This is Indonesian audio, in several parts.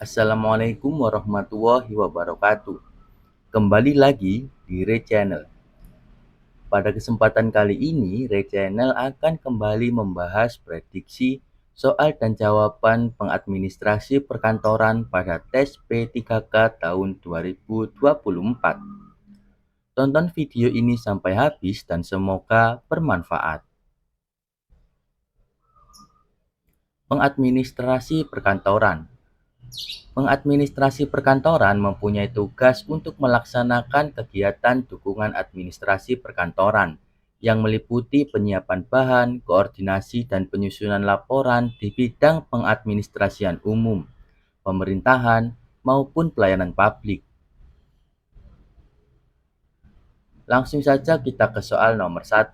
Assalamualaikum warahmatullahi wabarakatuh. Kembali lagi di Ray Channel. Pada kesempatan kali ini, Ray Channel akan kembali membahas prediksi soal dan jawaban pengadministrasi perkantoran pada tes P3K tahun 2024. Tonton video ini sampai habis dan semoga bermanfaat. Pengadministrasi perkantoran. Pengadministrasi perkantoran mempunyai tugas untuk melaksanakan kegiatan dukungan administrasi perkantoran yang meliputi penyiapan bahan, koordinasi, dan penyusunan laporan di bidang pengadministrasian umum, pemerintahan, maupun pelayanan publik. Langsung saja kita ke soal nomor 1.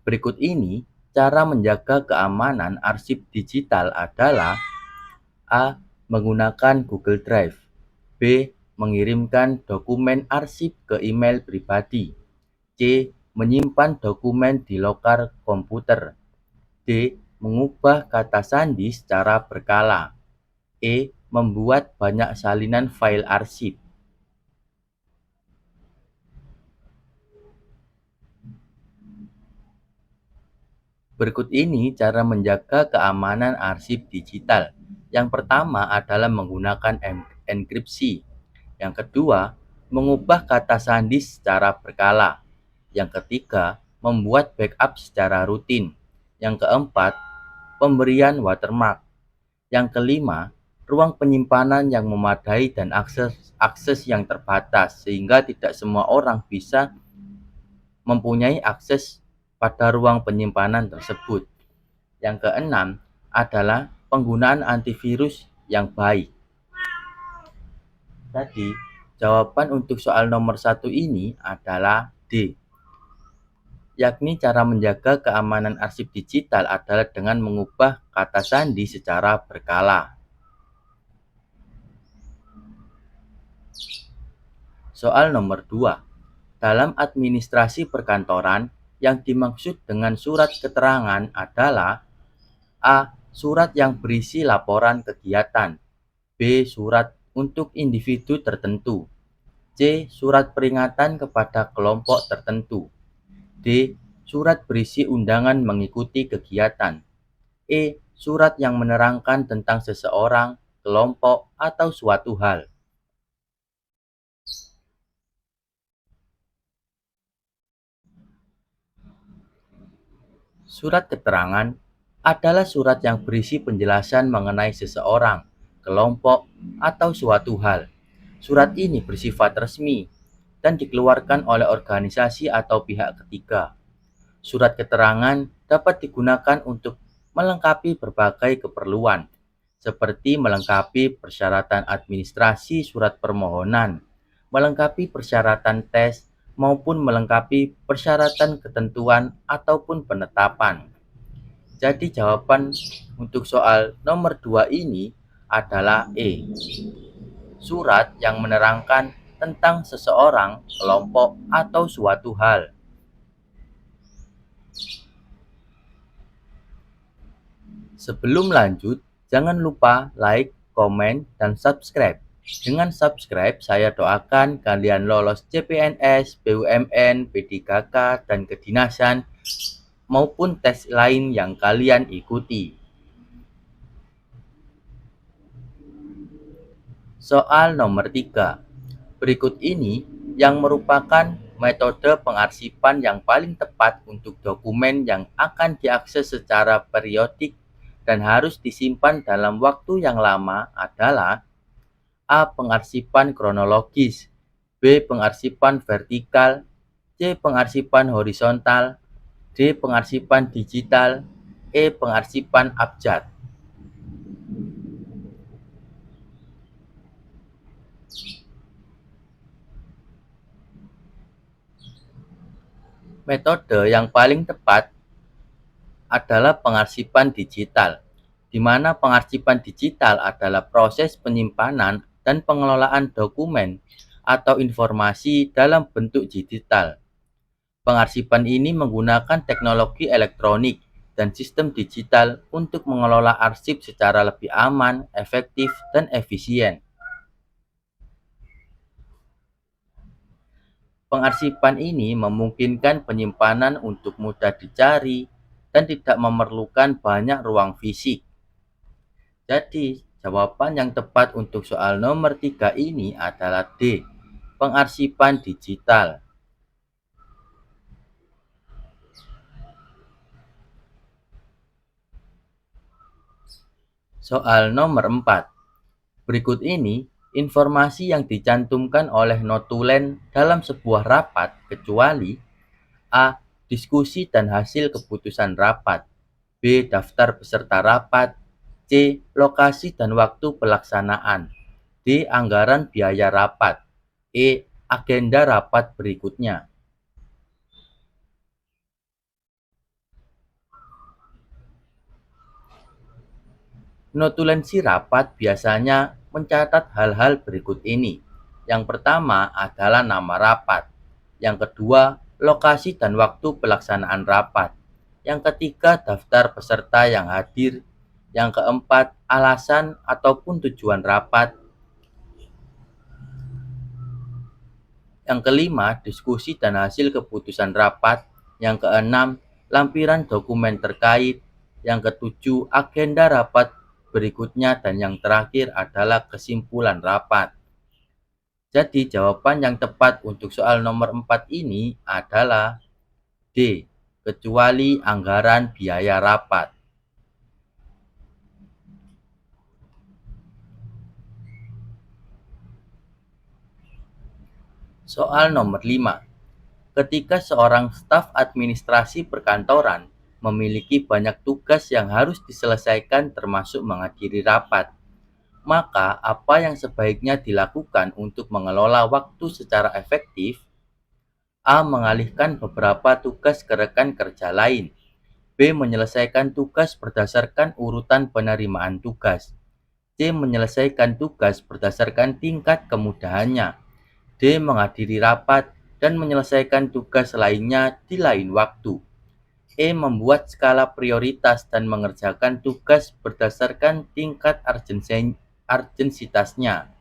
Berikut ini cara menjaga keamanan arsip digital adalah: A. Menggunakan Google Drive. B. Mengirimkan dokumen arsip ke email pribadi. C. Menyimpan dokumen di lokar komputer. D. Mengubah kata sandi secara berkala. E. Membuat banyak salinan file arsip. Berikut ini cara menjaga keamanan arsip digital. Yang pertama adalah menggunakan enkripsi. Yang kedua, mengubah kata sandi secara berkala. Yang ketiga, membuat backup secara rutin. Yang keempat, pemberian watermark. Yang kelima, ruang penyimpanan yang memadai dan akses yang terbatas sehingga tidak semua orang bisa mempunyai akses pada ruang penyimpanan tersebut. Yang keenam adalah penggunaan antivirus yang baik. Jadi, jawaban untuk soal nomor 1 ini adalah D. Yakni cara menjaga keamanan arsip digital adalah dengan mengubah kata sandi secara berkala. Soal nomor 2. Dalam administrasi perkantoran, yang dimaksud dengan surat keterangan adalah: A. Surat yang berisi laporan kegiatan. B. Surat untuk individu tertentu. C. Surat peringatan kepada kelompok tertentu. D. Surat berisi undangan mengikuti kegiatan. E. Surat yang menerangkan tentang seseorang, kelompok, atau suatu hal. Surat keterangan adalah surat yang berisi penjelasan mengenai seseorang, kelompok, atau suatu hal. Surat ini bersifat resmi dan dikeluarkan oleh organisasi atau pihak ketiga. Surat keterangan dapat digunakan untuk melengkapi berbagai keperluan, seperti melengkapi persyaratan administrasi surat permohonan, melengkapi persyaratan tes, maupun melengkapi persyaratan ketentuan ataupun penetapan. Jadi jawaban untuk soal nomor 2 ini adalah E. Surat yang menerangkan tentang seseorang, kelompok, atau suatu hal. Sebelum lanjut, jangan lupa like, komen, dan subscribe. Dengan subscribe, saya doakan kalian lolos CPNS, BUMN, P3K, dan kedinasan, maupun tes lain yang kalian ikuti. Soal nomor 3. Berikut ini yang merupakan metode pengarsipan yang paling tepat untuk dokumen yang akan diakses secara periodik dan harus disimpan dalam waktu yang lama adalah: A. Pengarsipan kronologis. B. Pengarsipan vertikal. C. Pengarsipan horizontal. D. Pengarsipan digital. E. Pengarsipan abjad. Metode yang paling tepat adalah pengarsipan digital, di mana pengarsipan digital adalah proses penyimpanan dan pengelolaan dokumen atau informasi dalam bentuk digital. Pengarsipan ini menggunakan teknologi elektronik dan sistem digital untuk mengelola arsip secara lebih aman, efektif, dan efisien. Pengarsipan ini memungkinkan penyimpanan untuk mudah dicari dan tidak memerlukan banyak ruang fisik. Jadi, jawaban yang tepat untuk soal nomor 3 ini adalah D, pengarsipan digital. Soal nomor 4. Berikut ini informasi yang dicantumkan oleh notulen dalam sebuah rapat kecuali A. Diskusi dan hasil keputusan rapat. B. Daftar peserta rapat. C. Lokasi dan waktu pelaksanaan. D. Anggaran biaya rapat. E. Agenda rapat berikutnya. Notulensi rapat biasanya mencatat hal-hal berikut ini. Yang pertama adalah nama rapat. Yang kedua, lokasi dan waktu pelaksanaan rapat. Yang ketiga, daftar peserta yang hadir. Yang keempat, alasan ataupun tujuan rapat. Yang kelima, diskusi dan hasil keputusan rapat. Yang keenam, lampiran dokumen terkait. Yang ketujuh, agenda rapat berikutnya. Dan yang terakhir adalah kesimpulan rapat. Jadi jawaban yang tepat untuk soal nomor 4 ini adalah D, kecuali anggaran biaya rapat. Soal nomor 5. Ketika seorang staf administrasi perkantoran memiliki banyak tugas yang harus diselesaikan termasuk menghadiri rapat, maka apa yang sebaiknya dilakukan untuk mengelola waktu secara efektif? A. Mengalihkan beberapa tugas ke rekan kerja lain. B. Menyelesaikan tugas berdasarkan urutan penerimaan tugas. C. Menyelesaikan tugas berdasarkan tingkat kemudahannya. D. Menghadiri rapat dan menyelesaikan tugas lainnya di lain waktu. E. Membuat skala prioritas dan mengerjakan tugas berdasarkan tingkat urgensitasnya.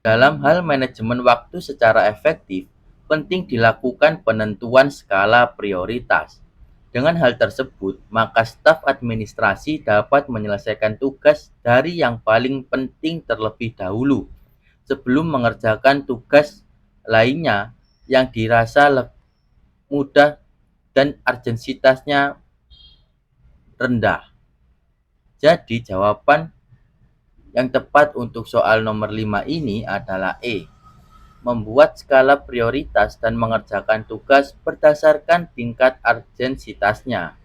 Dalam hal manajemen waktu secara efektif, penting dilakukan penentuan skala prioritas. Dengan hal tersebut, maka staf administrasi dapat menyelesaikan tugas dari yang paling penting terlebih dahulu, sebelum mengerjakan tugas lainnya yang dirasa mudah dan urgensitasnya rendah. Jadi, jawaban yang tepat untuk soal nomor 5 ini adalah E. Membuat skala prioritas dan mengerjakan tugas berdasarkan tingkat urgensitasnya.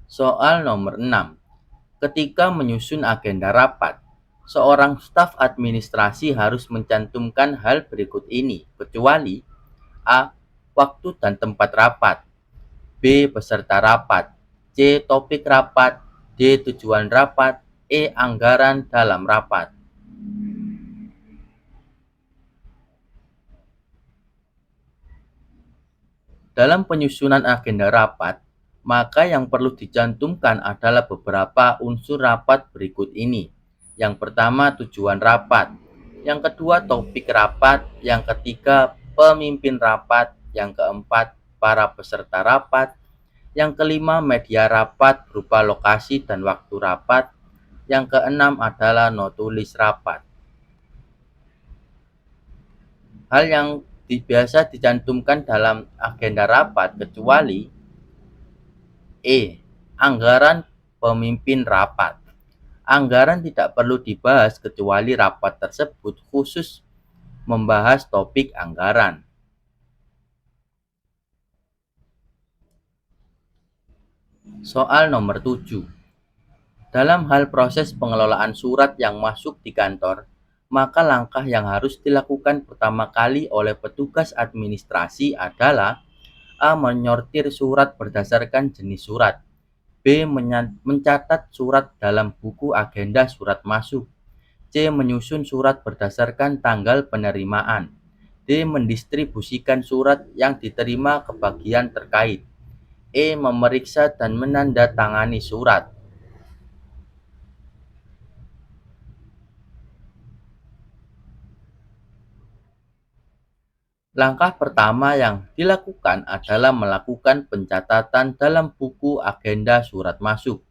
Soal nomor 6. Ketika menyusun agenda rapat, seorang staf administrasi harus mencantumkan hal berikut ini, kecuali A. Waktu dan tempat rapat. B. Peserta rapat. C. Topik rapat. D. Tujuan rapat. E. Anggaran dalam rapat. Dalam penyusunan agenda rapat, maka yang perlu dicantumkan adalah beberapa unsur rapat berikut ini. Yang pertama, tujuan rapat. Yang kedua, topik rapat. Yang ketiga, pemimpin rapat. Yang keempat, para peserta rapat. Yang kelima, media rapat berupa lokasi dan waktu rapat. Yang keenam adalah notulis rapat. Hal yang biasa dicantumkan dalam agenda rapat kecuali E. Anggaran pemimpin rapat. Anggaran tidak perlu dibahas kecuali rapat tersebut khusus membahas topik anggaran. Soal nomor 7. Dalam hal proses pengelolaan surat yang masuk di kantor, maka langkah yang harus dilakukan pertama kali oleh petugas administrasi adalah A. Menyortir surat berdasarkan jenis surat. B. Mencatat surat dalam buku agenda surat masuk. C. Menyusun surat berdasarkan tanggal penerimaan. D. Mendistribusikan surat yang diterima ke bagian terkait. E. Memeriksa dan menandatangani surat. Langkah pertama yang dilakukan adalah melakukan pencatatan dalam buku agenda surat masuk.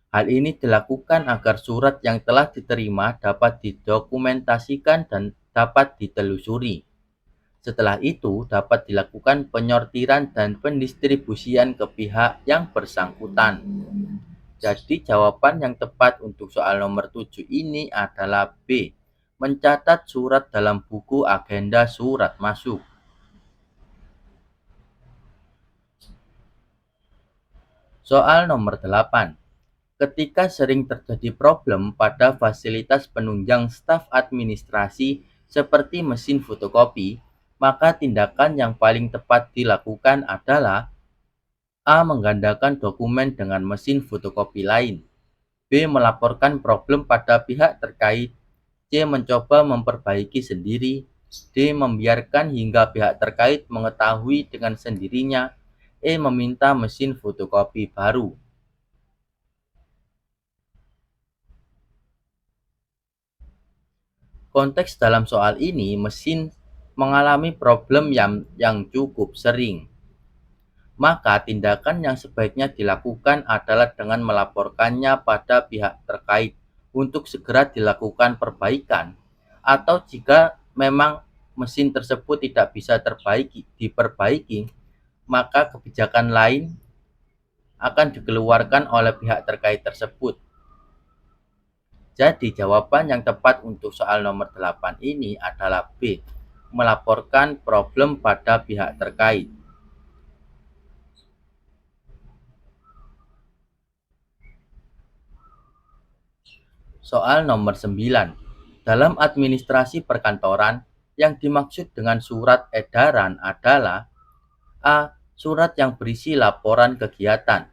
Hal ini dilakukan agar surat yang telah diterima dapat didokumentasikan dan dapat ditelusuri. Setelah itu, dapat dilakukan penyortiran dan pendistribusian ke pihak yang bersangkutan. Jadi, jawaban yang tepat untuk soal nomor 7 ini adalah B. Mencatat surat dalam buku agenda surat masuk. Soal nomor 8. Ketika sering terjadi problem pada fasilitas penunjang staf administrasi seperti mesin fotokopi, maka tindakan yang paling tepat dilakukan adalah A. Menggandakan dokumen dengan mesin fotokopi lain. B. Melaporkan problem pada pihak terkait. C. Mencoba memperbaiki sendiri. D. Membiarkan hingga pihak terkait mengetahui dengan sendirinya. E. Meminta mesin fotokopi baru. Konteks dalam soal ini, mesin mengalami problem yang cukup sering. Maka tindakan yang sebaiknya dilakukan adalah dengan melaporkannya pada pihak terkait untuk segera dilakukan perbaikan. Atau jika memang mesin tersebut tidak bisa diperbaiki, maka kebijakan lain akan dikeluarkan oleh pihak terkait tersebut. Jadi jawaban yang tepat untuk soal nomor 8 ini adalah B. Melaporkan problem pada pihak terkait. Soal nomor 9. Dalam administrasi perkantoran, yang dimaksud dengan surat edaran adalah A. Surat yang berisi laporan kegiatan.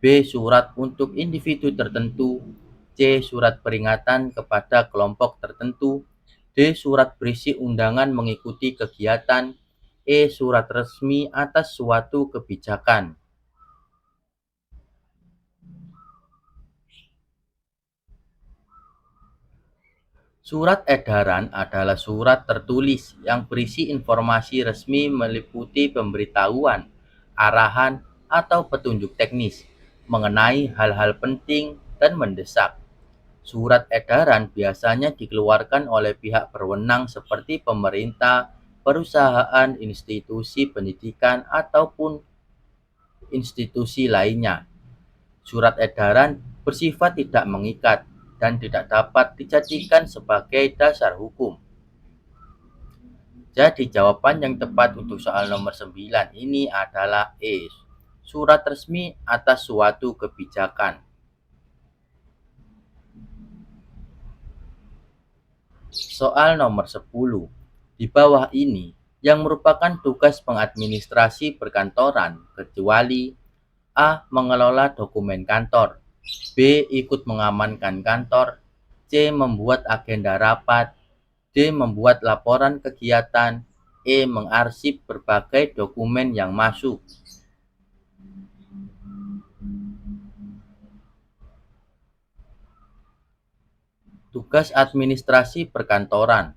B. Surat untuk individu tertentu. C. Surat peringatan kepada kelompok tertentu. D. Surat berisi undangan mengikuti kegiatan. E. Surat resmi atas suatu kebijakan. Surat edaran adalah surat tertulis yang berisi informasi resmi meliputi pemberitahuan, arahan, atau petunjuk teknis mengenai hal-hal penting dan mendesak. Surat edaran biasanya dikeluarkan oleh pihak berwenang seperti pemerintah, perusahaan, institusi pendidikan, ataupun institusi lainnya. Surat edaran bersifat tidak mengikat dan tidak dapat dijadikan sebagai dasar hukum. Jadi jawaban yang tepat untuk soal nomor 9 ini adalah E. Surat resmi atas suatu kebijakan. Soal nomor 10. Di bawah ini yang merupakan tugas pengadministrasi perkantoran kecuali A. Mengelola dokumen kantor. B. Ikut mengamankan kantor. C. Membuat agenda rapat. D. Membuat laporan kegiatan. E. Mengarsip berbagai dokumen yang masuk. Tugas administrasi perkantoran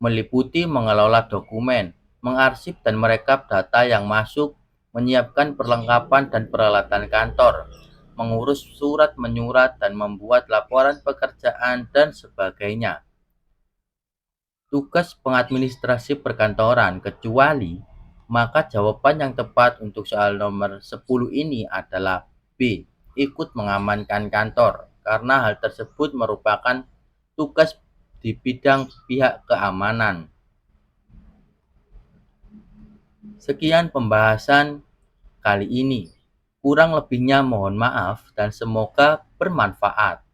meliputi mengelola dokumen, mengarsip dan merekap data yang masuk, menyiapkan perlengkapan dan peralatan kantor, mengurus surat menyurat dan membuat laporan pekerjaan dan sebagainya. Tugas pengadministrasi perkantoran kecuali, maka jawaban yang tepat untuk soal nomor 10 ini adalah B. Ikut mengamankan kantor, karena hal tersebut merupakan tugas di bidang pihak keamanan. Sekian pembahasan kali ini. Kurang lebihnya mohon maaf dan semoga bermanfaat.